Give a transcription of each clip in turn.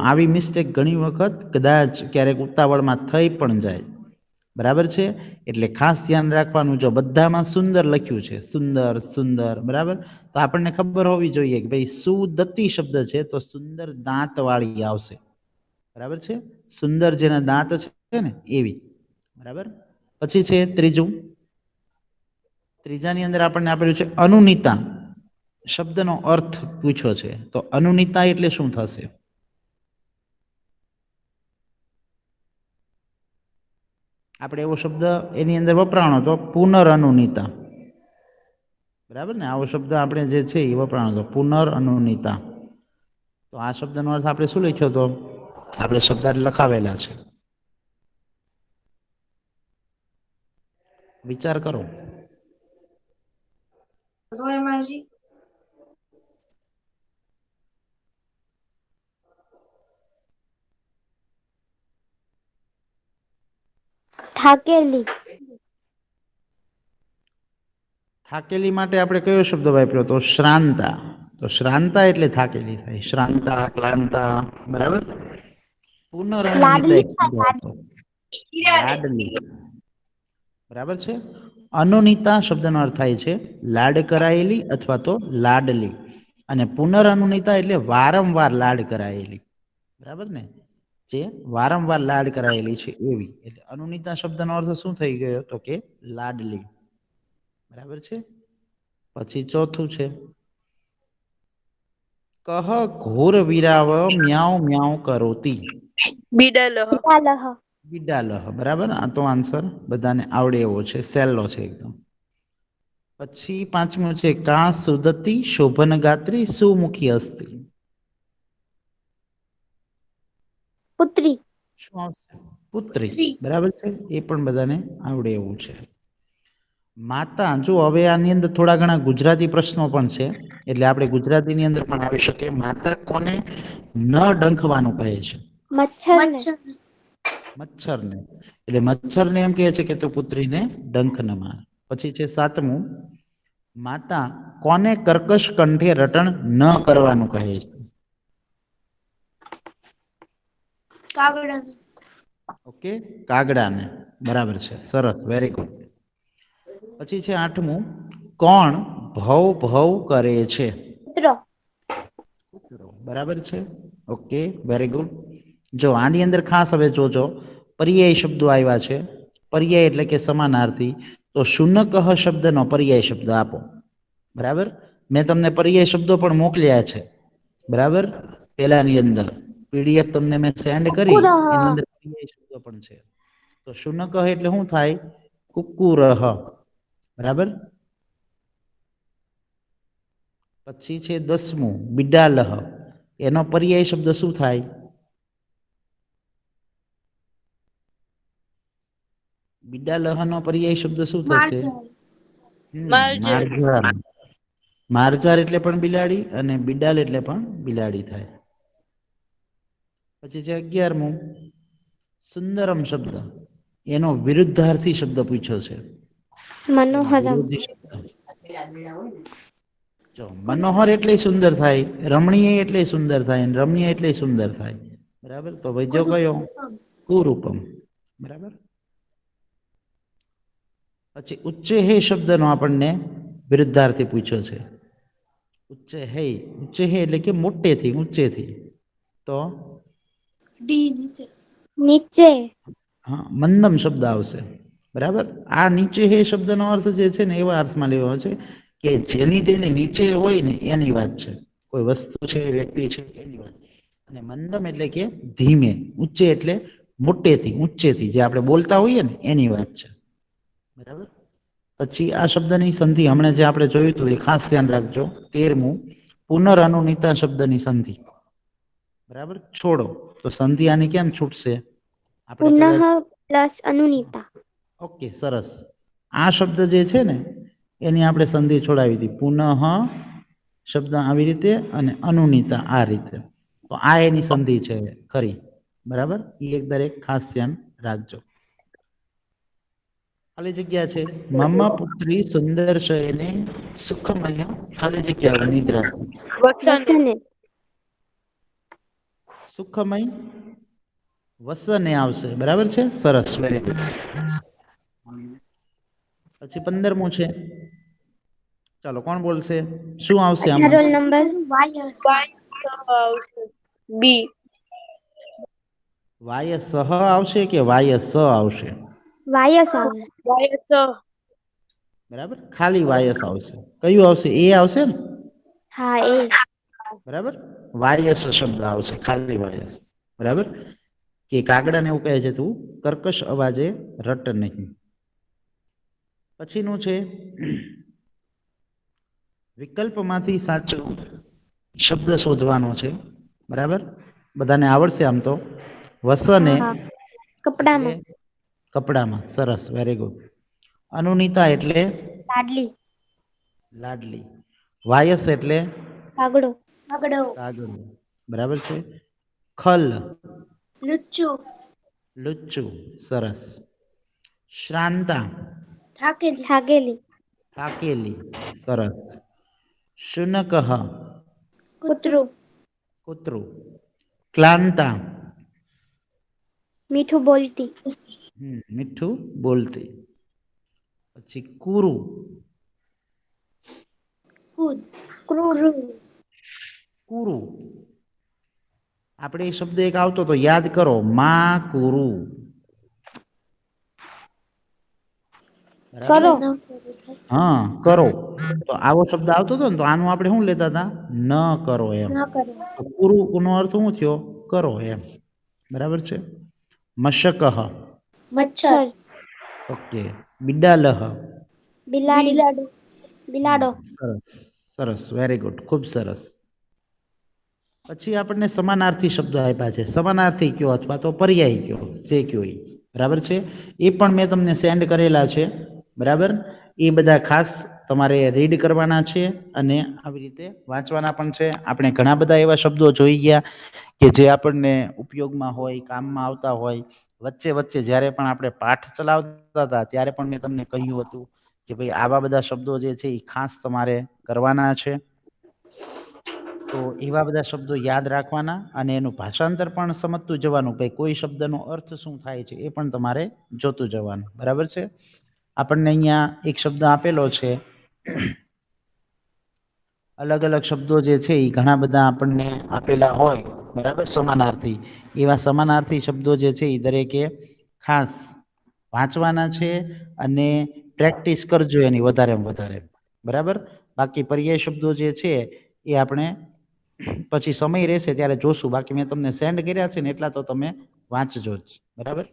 આવી મિસ્ટેક ઘણી વખત કદાચ ક્યારેક ઉતાવળમાં થઈ પણ જાય, બરાબર છે. એટલે ખાસ ધ્યાન રાખવાનું, જો બધામાં સુંદર લખ્યું છે, સુંદર સુંદર, બરાબર, તો આપણને ખબર હોવી જોઈએ કે ભાઈ સુદતી શબ્દ છે તો સુંદર દાંત વાળી આવશે, બરાબર છે. સુંદર જેના દાંત છે ને એવી, બરાબર. પછી છે ત્રીજું, ત્રીજાની અંદર આપણને આપેલું છે અનુનિતા શબ્દનો અર્થ પૂછ્યો છે, તો અનુનિતા એટલે શું થશે? આપણે એવો શબ્દ એની અંદર વપરાણો તો પુનરઅનુનિતા, બરાબર ને, આવો શબ્દ આપણે જે છે એ વપરાણો તો પુનરઅનુનિતા. તો આ શબ્દનો અર્થ આપણે શું લખ્યો તો? આપણે શબ્દ લખાવેલા છે, વિચાર કરો. થાકેલી. થાકેલી માટે આપણે કયો શબ્દ વાપર્યો તો? શ્રાંતા. તો શ્રાંતા એટલે થાકેલી થાય, શ્રાંતા, ક્લાંતા, બરાબર. પુનરઅનુનિતા એક શબ્દ હતો, લાડલી, બરાબર છે. અનુનિતા શબ્દનો અર્થ થાય છે લાડ કરાયેલી અથવા તો લાડલી, અને પુનરઅનુનિતા એટલે વારંવાર લાડ કરાયેલી, બરાબર ને, જે વારંવાર લાડ કરાયેલી છે એવી. એટલે અનુનિતા શબ્દનો અર્થ શું થઈ ગયો તો કે લાડલી, બરાબર છે. પછી ચોથું છે કહ ઘોર વીરાવ મ્યાઉ મ્યાઉ કરોતી. બિડાલહ. બિડાલહ, બરાબર. આ તો આન્સર બધાને આવડે એવો છે, સહેલો છે એકદમ. પછી પાંચમું છે કા સુદતી શોભન ગાત્રી સુમુખી અસ્તિ. પુત્રી. શું આવશે? પુત્રી, બરાબર છે. એ પણ બધાને આવડે એવું છે. માતા, જો હવે આની અંદર થોડા ઘણા ગુજરાતી પ્રશ્નો પણ છે, એટલે આપણે ગુજરાતીની અંદર પણ આવી શકે. માતા કોને ન ડંખવાનું કહે છે? મચ્છરને. મચ્છરને. એટલે મચ્છરને એમ કહે છે કે તું પુત્રીને ડંખ ન માર. પછી છે સાતમું, માતા કોને કર્કશ કંઠે રટણ ન કરવાનું કહે છે? કાગડાને. ઓકે, કાગડાને, બરાબર છે, સરસ, વેરી ગુડ. પછી છે આઠમું, કોણ ભવ ભવ કરે છે? કૂતરો. બરાબર છે, ઓકે, વેરી ગુડ. જો આની અંદર ખાસ હવે જોજો, પર્યાય શબ્દો આવ્યા છે. પર્યાય એટલે કે સમાનાર્થી. તો શુનકહ શબ્દનો પર્યાય શબ્દ આપો, બરાબર. મેં તમને પર્યાય શબ્દો પણ મોકલ્યા છે, બરાબર, પેલાની અંદર પીડીએફ તમને મેં સેન્ડ કરી, એની અંદર પર્યાય શબ્દો પણ છે. તો શુનકહ એટલે શું થાય? કુક્કુરહ, બરાબર. પછી છે દસમું, બિડાલહ, એનો પર્યાય શબ્દ શું થાય? બિડાલહનો પર્યાય શબ્દ શું થશે? માર્જર. માર્જાર. માર્જાર એટલે પણ બિલાડી, અને બિડાલ એટલે પણ બિલાડી થાય. પછી છે 11મું, સુંદરમ શબ્દ, એનો વિરુદ્ધાર્થી શબ્દ પૂછ્યો છે. એનો મનોહરમ. વિરોધી શબ્દ. જો મનોહર એટલે સુંદર થાય, રમણીય એટલે સુંદર થાય, અને રમ્ય એટલે સુંદર થાય, બરાબર. તો વૈજો કયો? કુરૂપમ, બરાબર. પછી ઉચ્ચે હે શબ્દનો આપણને વિરુદ્ધાર્થી પૂછ્યો છે. ઉચ્ચે હે, ઉચ્ચે હે એટલે કે મોટેથી, ઊંચેથી. તો નીચે. હા, મંદમ શબ્દ આવશે, બરાબર. આ નીચે હે શબ્દનો અર્થ જે છે ને એવા અર્થમાં લેવો છે કે જેની તેની નીચે હોય ને એની વાત છે, કોઈ વસ્તુ છે, વ્યક્તિ છે, એની વાત. અને મંદમ એટલે કે ધીમે, ઊંચે એટલે મોટેથી, ઊંચેથી, જે આપણે બોલતા હોઈએ ને એની વાત છે, બરાબર. પછી આ શબ્દની સંધિ હમણાં જે આપણે જોયું હતું એ ખાસ ધ્યાન રાખજો. 13મું, પુનરઅનુનિતા શબ્દની સંધિ, બરાબર. છોડો, તો સંધિ આની કેમ છૂટશે? આપણે પુનઃ કદાચ, પ્લસ અનુનિતા. ઓકે, સરસ. આ શબ્દ જે છે ને એની આપણે સંધિ છોડાવી હતી, પુનઃ શબ્દ આવી રીતે અને અનુનિતા આ રીતે. તો આ એની સંધિ છે ખરી, બરાબર. એ એક દરેક ખાસ ધ્યાન રાખજો. ખાલી જગ્યા છે, મમ પુત્રી સુંદર શયને સુખમય ખાલી જગ્યા નિદ્રા. વસને. વસને. સુખમય વસને આવશે, બરાબર છે, સરસ, વેરી ગુડ. પછી 15મું છે, ચાલો કોણ બોલશે, શું આવશે આમાં? રોલ નંબર વાયસ આવશે. બી. વાયસ આવશે કે વાયસ આવશે? વાયસ આવે. વાયસ. બરાબર, ખાલી વાયસ આવશે. કયું આવશે? એ આવશે ને, હા એ. બરાબર, વાયસ શબ્દ આવશે, ખાલી વાયસ. બરાબર, કે કાગડાને એવું કહે છે તું કર્કશ અવાજે રટ નહીં. પછીનું છે વિકલ્પમાંથી સાચો શબ્દ શોધવાનો છે. બરાબર, બધાને આવડશે આમ તો. વસને હા એટલે કપડામાં. કપડામાં, સરસ, વેરી ગુડ. અનુનીતા એટલે લાડલી. લાડલી. વાયસ એટલે કાગડો. કાગડો. કાગડો, બરાબર છે. ખલ લુચ્ચું. લુચ્ચું, સરસ. શ્રાંતા થાકેલી. થાકેલી. થાકેલી, સરસ. શુનકઃ કૂતરું. કૂતરું. ક્લાંતા મીઠું બોલતી. મીઠું બોલતી. પછી કુરુ કૂદ. ક્રૂર. કુરુ. આપણે એ શબ્દ એક આવતો તો યાદ કરો, મા કુરુ. કરો. હા, કરો. તો આવો શબ્દ આવતો હતો ને, તો આનું આપણે શું લેતા હતા? ન કરો એમ. ના કરો. તો કુરુ નો અર્થ શું થયો? કરો એમ. બરાબર છે. મશકઃ મચ્છર. ઓકે. બિડાલહ બિલાડી. બિલાડો. સરસ, સરસ, વેરી ગુડ, ખૂબ સરસ. પછી આપણને સમાનાર્થી શબ્દો આપ્યા છે. સમાનાર્થી કયો અથવા તો પર્યાય કયો, જે કયો એ. બરાબર છે, એ પણ મેં તમને સેન્ડ કરેલા છે. બરાબર, એ બધા ખાસ તમારે રીડ કરવાના છે અને આવી રીતે વાંચવાના પણ છે. આપણે ઘણા બધા એવા શબ્દો જોઈ ગયા કે જે આપણને ઉપયોગમાં હોય, કામમાં આવતા હોય. વચ્ચે વચ્ચે જ્યારે પણ આપણે પાઠ ચલાવતા હતા ત્યારે પણ મેં તમને કહ્યું હતું કે ભાઈ આવા બધા શબ્દો જે છે એ ખાસ તમારે કરવાના છે. તો એવા બધા શબ્દો યાદ રાખવાના અને એનું ભાષાંતર પણ સમજતું જવાનું. ભાઈ કોઈ શબ્દનો અર્થ શું થાય છે એ પણ તમારે જોતું જવાનું. બરાબર છે. આપણને અહીંયા એક શબ્દ આપેલો છે. અલગ અલગ શબ્દો જે છે એ ઘણા બધા આપણને આપેલા હોય, બરાબર, સમાનાર્થી. એવા સમાનાર્થી શબ્દો જે છે એ દરેકે ખાસ વાંચવાના છે અને પ્રેક્ટિસ કરજો એની વધારેમાં વધારે. બરાબર, બાકી પર્યાય શબ્દો જે છે એ આપણે પછી સમય રહેશે ત્યારે જોશું. બાકી મેં તમને સેન્ડ કર્યા છે ને એટલા તો તમે વાંચજો જ. બરાબર.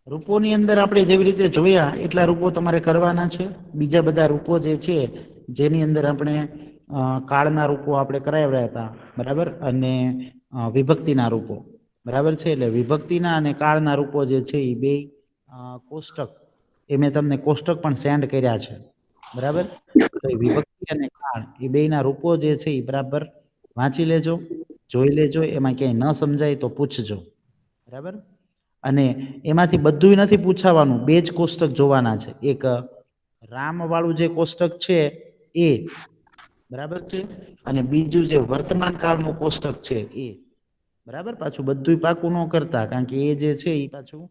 રૂપોની અંદર આપણે જેવી રીતે જોયા એટલા રૂપો તમારે કરવાના છે. બીજા બધા રૂપો જે છે જેની અંદર આપણે કાળના રૂપો આપણે કરાવ્યા હતા. બરાબર, અને વિભક્તિના રૂપો. બરાબર છે, એટલે વિભક્તિના અને કાળના રૂપો જે છે એ બે કોષ્ટક, એ મેં તમને કોષ્ટક પણ સેન્ડ કર્યા છે. બરાબર, તો એ વિભક્તિ અને કાળ એ બેના રૂપો જે છે એ બરાબર વાંચી લેજો, જોઈ લેજો. એમાં ક્યાંય ન સમજાય તો પૂછજો. બરાબર, અને એમાંથી બધું નથી પૂછાવાનું. બે જ કોષ્ટક જોવાના છે. એક રામ વાળું જે કોષ્ટક છે એ, બરાબર છે, અને બીજું જે વર્તમાન કાળનું કોષ્ટક છે એ. બરાબર, પાછું બધું પાકું ન કરતા, કારણ કે એ જે છે એ પાછું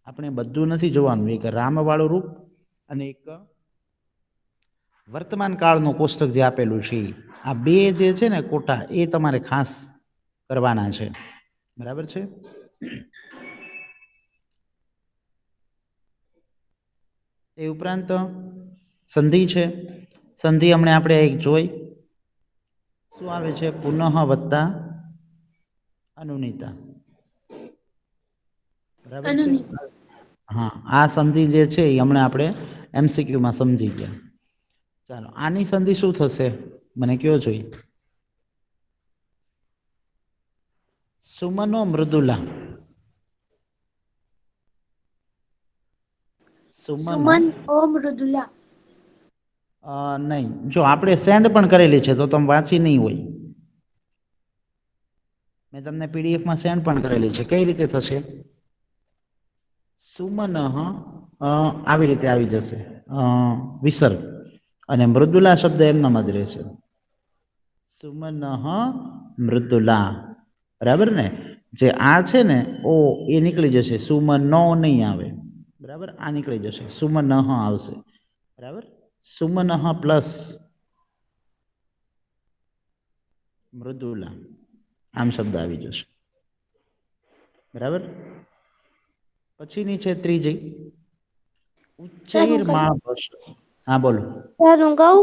આપણે બધું નથી જોવાનું. એક રામ વાળું રૂપ અને એક વર્તમાન કાળનું કોષ્ટક જે આપેલું છે, આ બે જે છે ને કોટા, એ તમારે ખાસ કરવાના છે. બરાબર છે. એ ઉપરાંત સંધિ છે. સંધિ હમણાં આપણે એક જોઈ, શું આવે છે? પુનઃ વત્તા અનુનીતા. બરાબર છે. હા, આ સંધિ જે છે એ હમણાં આપણે MCQ માં સમજી ગયા. ચાલો, આની સંધિ શું થશે મને કયો જોઈ. સુમનો મૃદુલા. સુમન ઓ મૃદુલા. નહીં, જો આપણે સેન્ડ પણ કરેલી છે તો તમે વાંચી નહીં હોય. મેં તમને PDF માં સેન્ડ પણ કરેલી છે. કઈ રીતે થશે? સુમન આવી રીતે આવી જશે વિસર્ગ. અને મૃદુલા શબ્દ એમનામ જ રહેશે. સુમનઃ મૃદુલા, બરાબર ને? જે આ છે ને ઓ એ નીકળી જશે, સુમનો નહીં આવે, બરાબર? આ નીકળી જશે, સુમનઃ આવશે, બરાબર? સુમનઃ પ્લસ મૃદુલા આમ શબ્દ આવી જશે, બરાબર? પછીની છે ત્રીજી, ઉચ્ચૈર માં ભસ. હા બોલો. સર હું કહું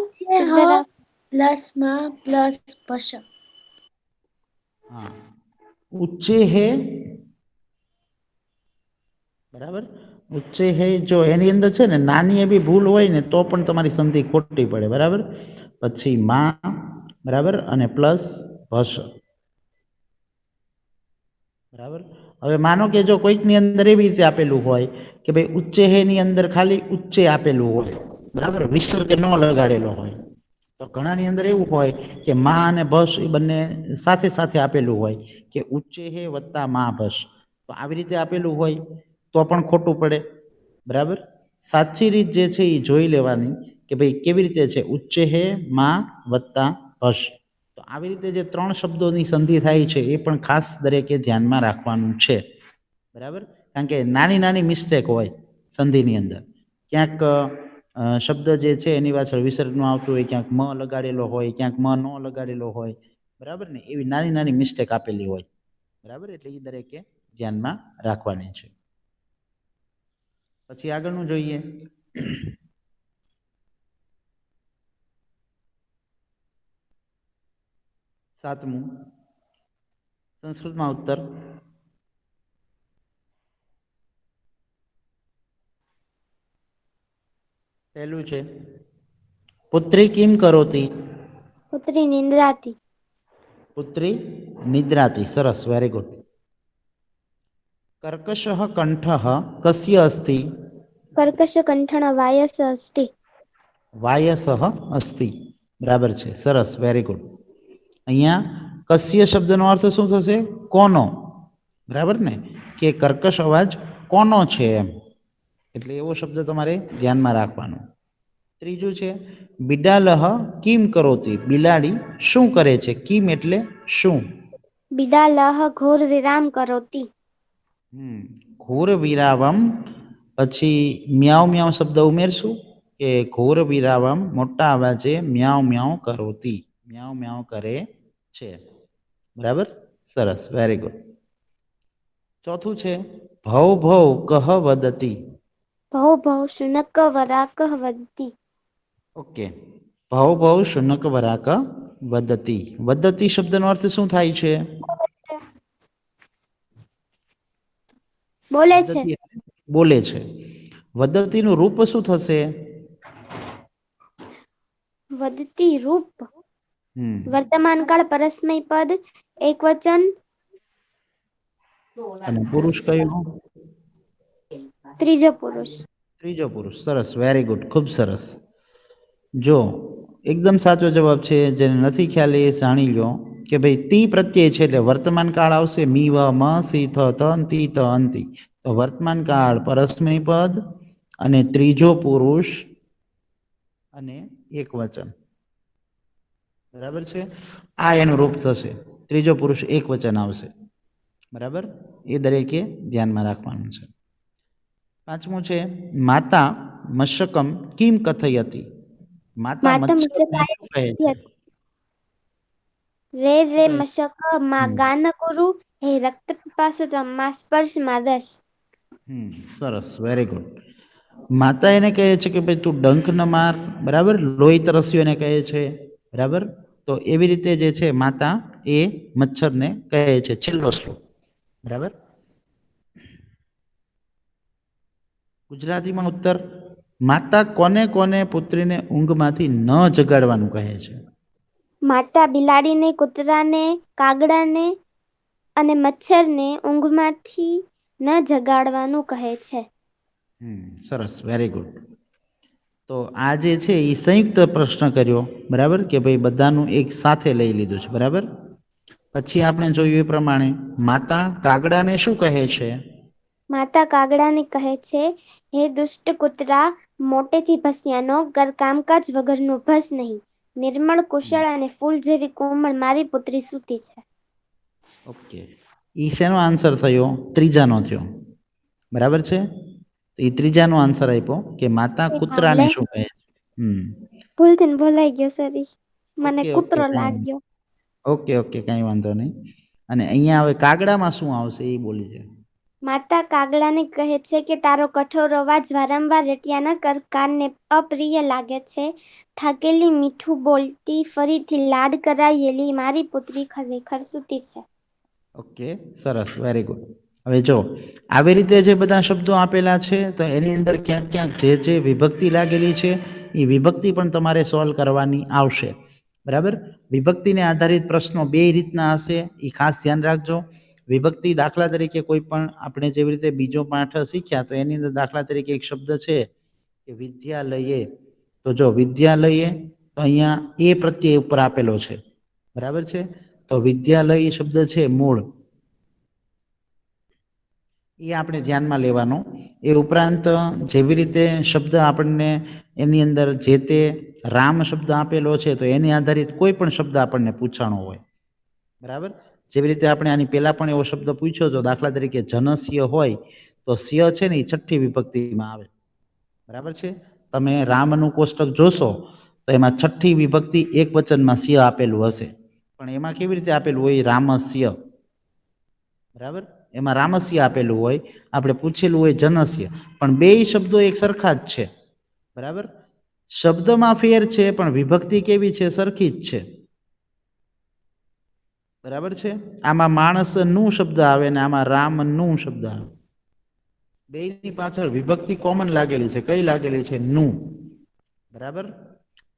પ્લસ માં પ્લસ પશ. હા, ઉચ્ચે હે, બરાબર? ઉચ્ચે હે, જો એની અંદર છે ને નાની એવી ભૂલ હોય ને તો પણ તમારી સંધિ ખોટી પડે, બરાબર? પછી માં, બરાબર? અને પ્લસ ભસ, બરાબર? હવે માનો કે જો કોઈકની અંદર એવી રીતે આપેલું હોય કે ભાઈ ઉચ્ચે હે ની અંદર ખાલી ઉચ્ચે આપેલું હોય, બરાબર? વિસર્ગ ન લગાડેલો હોય. તો ઘણાની અંદર એવું હોય કે માં અને ભસ એ બંને સાથે સાથે આપેલું હોય કે ઉચ્ચે હે વત્તા માં ભસ. તો આવી રીતે આપેલું હોય તો પણ ખોટું પડે, બરાબર? સાચી રીત જે છે એ જોઈ લેવાની કે ભાઈ કેવી રીતે છે, ઉચ્ચે હે માં વત્તા ભસ. તો આવી રીતે જે ત્રણ શબ્દોની સંધિ થાય છે એ પણ ખાસ દરેકે ધ્યાનમાં રાખવાનું છે, બરાબર? કારણ કે નાની નાની મિસ્ટેક હોય સંધિની અંદર, ક્યાંક શબ્દ જે છે એની પાછળ વિસર્ગ ન આવતું હોય, ક્યાંક મ લગાડેલો હોય, ક્યાંક મ ન લગાડેલો હોય, બરાબર ને? એવી નાની નાની મિસ્ટેક આપેલી હોય, બરાબર? એટલે એ દરેકે ધ્યાનમાં રાખવાની છે. પછી આગળનું જોઈએ, સાતમું, સંસ્કૃતમાં ઉત્તર. પહેલું છે, પુત્રી કિમ કરોતી? પુત્રી નિંદ્રાતી. પુત્રી નિદ્રાતી. સરસ, વેરી ગુડ. કર્કશઃ કંઠઃ કસ્ય અસ્તિ? કર્કશ કંઠણ વાયસ અસ્તિ. વાયસઃ અસ્તિ, બરાબર છે, સરસ, વેરી ગુડ. અહીંયા કસ્ય શબ્દનો અર્થ શું થશે? કોનો, બરાબર ને? કે કર્કશ અવાજ કોનો છે એમ, એટલે એવો શબ્દ તમારે ધ્યાનમાં રાખવાનો. ત્રીજું છે, બિડાલહ કિમ કરોતી? બિલાડી શું કરે છે? કિમ એટલે શું? બિડાલહ ઘોર વિરામ કરોતી. ઘોર વિરાવમ, પછી મ્યાઉ મ્યાઉ શબ્દ ઉમેરશું કે ઘોર વિરાવમ મોટા અવાજે મ્યાઉ મ્યાઉ કરોતી, મ્યાઉ મ્યાઉ કરે છે, બરાબર? સરસ, વેરી ગુડ. ચોથું છે, ભવ ભવ કહ વદતી? ભવ ભવ શુનક વરાક વદતી. ઓકે, ભવ ભવ શુનક વરાક વદતી. વદતી શબ્દનો અર્થ શું થાય છે? બોલે છે. વદતી એટલે બોલે છે. વદતીનું રૂપ શું થશે? વદતી રૂપ હમ વર્તમાન કાળ પરસ્મય પદ એક વચન. અને પુરુષ કયો? ત્રીજો પુરુષ. ત્રીજો પુરુષ. સરસ, વેરી ગુડ, ખૂબ સરસ. જો એકદમ સાચો જવાબ છે, જેને નથી ખ્યાલ એ જાણી લો કે ભાઈ તી પ્રત્યય છે એટલે વર્તમાન કાળ આવશે. મી વ મ સી થ ત તી ત અંતિ. તો વર્તમાન કાળ પરસ્મય પદ અને ત્રીજો પુરુષ અને એક વચન, બરાબર છે? આ એનું રૂપ થશે. ત્રીજો પુરુષ એક વચન આવશે, બરાબર? એ દરેકે ધ્યાનમાં રાખવાનું છે. પાંચમું છે, માતા મશકમ કિમ કથયતી? માતા માતા મચ્છરને શું કહે છે? રે શું રે કહે છે? મશક માં ગાન ગુરુ હે રક્ત પિપાસુ માં સ્પર્શ માં દશ. સરસ, વેરી ગુડ. માતા એને કહે છે કે ભાઈ તું ડંખ ન માર, બરાબર? લોહી તરસ્યો એને કહે છે, બરાબર? તો એવી રીતે જે છે માતા એ મચ્છરને કહે છે. છેલ્લો શ્લોક, બરાબર? ગુજરાતીમાં ઉત્તર, માતા કોને કોને પુત્રીને ઊંઘમાંથી ન જગાડવાનું કહે છે? માતા બિલાડીને, કૂતરાને, કાગડાને અને મચ્છરને ઊંઘમાંથી ન જગાડવાનું કહે છે. સરસ, વેરી ગુડ. તો આ જે છે એ સંયુક્ત પ્રશ્ન કર્યો, બરાબર? કે ભાઈ બધાનું એક સાથે લઈ લીધું છે, બરાબર? પછી આપણે જોયું એ પ્રમાણે માતા કાગડાને શું કહે છે? માતા કાગડાને કહે છે, હે દુષ્ટ કૂતરા, મોટેથી ભસ્યાનો, કર કામકાજ વગરનું ભસ નહીં. નિર્મળ, કુશળ અને ફૂલ જેવી કોમળ મારી પુત્રી સૂતી છે. ઓકે, ઈ શેનો આન્સર થયો? ત્રીજાનો થયો, બરાબર છે. તો એ ત્રીજાનો આન્સર આપ્યો કે માતા કૂતરાને શું કહે છે. ભૂલથી બોલાઈ ગયો, સરી, મને ઓકે, કૂતરો ઓકે, લાગ્યો. ઓકે, ઓકે, કઈ વાંધો નહીં. અને અહીંયા હવે કાગડામાં શું આવશે એ બોલી છે. માતા કાગડાને કહે છે કે તારો કઠોર અવાજ વારંવાર રટ્યા ન કર, કાનને અપ્રિય લાગે છે. થાકેલી, મીઠું બોલતી, ફરીથી લાડ કરાયેલી મારી પુત્રી ખરેખર સૂતી છે. ઓકે, સરસ, વેરી ગુડ. હવે જો આવી રીતે જે બધા શબ્દો આપેલા છે તો એની અંદર ક્યાંક ક્યાંક જે વિભક્તિ લાગેલી છે એ વિભક્તિ પણ તમારે સોલ્વ કરવાની આવશે, બરાબર. વિભક્તિને આધારિત પ્રશ્નો બે રીતના હશે, એ ખાસ ધ્યાન રાખજો. વિભક્તિ દાખલા તરીકે કોઈ પણ આપણે જેવી રીતે બીજો પાઠ શીખ્યા તો એની અંદર દાખલા તરીકે એક શબ્દ છે કે વિદ્યાલયે. તો જો વિદ્યાલયે તો અહીંયા એ પ્રત્યય ઉપર આપેલો છે, બરાબર છે. તો વિદ્યાલય શબ્દ છે મૂળ, એ આપણે ધ્યાનમાં લેવાનો. એ ઉપરાંત જેવી રીતે શબ્દ આપણને એની અંદર જે તે રામ શબ્દ આપેલો છે તો એની આધારિત કોઈ પણ શબ્દ આપણને પૂછાણો હોય, બરાબર. જેવી રીતે આપણે આની પહેલા પણ એવો શબ્દ પૂછ્યો તો દાખલા તરીકે જનસ્ય હોય તો સ્ય છે ને એ છઠ્ઠી વિભક્તિમાં આવે, બરાબર છે. તમે રામનું કોષ્ટક જોશો તો એમાં છઠ્ઠી વિભક્તિ એક વચનમાં સ્ય આપેલું હશે, પણ એમાં કેવી રીતે આપેલું હોય? રામસ્ય, બરાબર. એમાં રામસ્ય આપેલું હોય, આપણે પૂછેલું હોય જનસ્ય, પણ બે શબ્દો એક સરખા જ છે, બરાબર. શબ્દમાં ફેર છે પણ વિભક્તિ કેવી છે? સરખી જ છે, બરાબર છે. આમાં માણસ નું શબ્દ આવે ને આમાં રામ નું શબ્દ આવે. બેની પાછળ વિભક્તિ કોમન લાગેલી છે. કઈ લાગેલી છે? નું, બરાબર.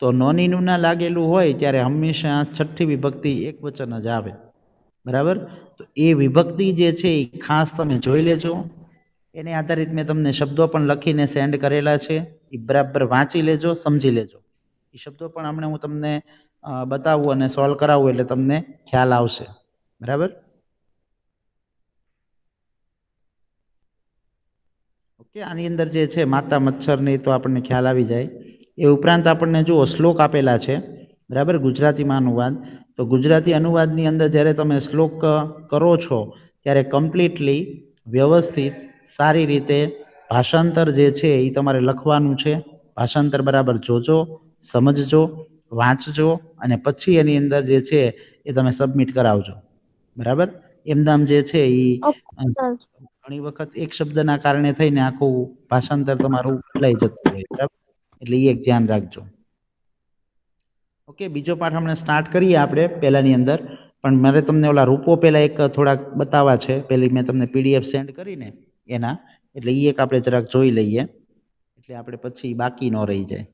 તો નોની નું ના લાગેલું હોય ત્યારે હંમેશા છઠ્ઠી વિભક્તિ એક વચન જ આવે, બરાબર. તો એ વિભક્તિ જે છે એ ખાસ તમે જોઈ લેજો. એને આધારિત મેં તમને શબ્દો પણ લખીને સેન્ડ કરેલા છે, એ બરાબર વાંચી લેજો, સમજી લેજો. એ શબ્દો પણ હમણાં હું તમને બતાવું અને સોલ્વ કરાવું એટલે તમને ખ્યાલ આવશે, બરાબર. ઓકે, આની અંદર જે છે માતા મચ્છરની તો આપણને ખ્યાલ આવી જાય. એ ઉપરાંત આપણને જુઓ શ્લોક આપેલા છે, બરાબર, ગુજરાતીમાં અનુવાદ. તો ગુજરાતી અનુવાદની અંદર જ્યારે તમે શ્લોક કરો છો ત્યારે કમ્પ્લીટલી વ્યવસ્થિત સારી રીતે ભાષાંતર જે છે એ તમારે લખવાનું છે. ભાષાંતર બરાબર જોજો, સમજજો, વાંચજો અને પછી એની અંદર જે છે એ તમે સબમિટ કરાવજો, બરાબર. એમનામ જે છે એ ઘણી વખત એક શબ્દના કારણે થઈને આખું ભાષાંતર તમારું બદલાઈ જતું હોય, બરાબર. એટલે એ એક ધ્યાન રાખજો. ઓકે, બીજો પાઠ હમણાં સ્ટાર્ટ કરીએ આપણે પહેલાની અંદર, પણ મારે તમને ઓલા રૂપો પહેલા એક થોડાક બતાવવા છે. પેલી મેં તમને પીડીએફ સેન્ડ કરીને એના, એટલે એ એક આપણે જરાક જોઈ લઈએ એટલે આપણે પછી બાકી ન રહી જાય.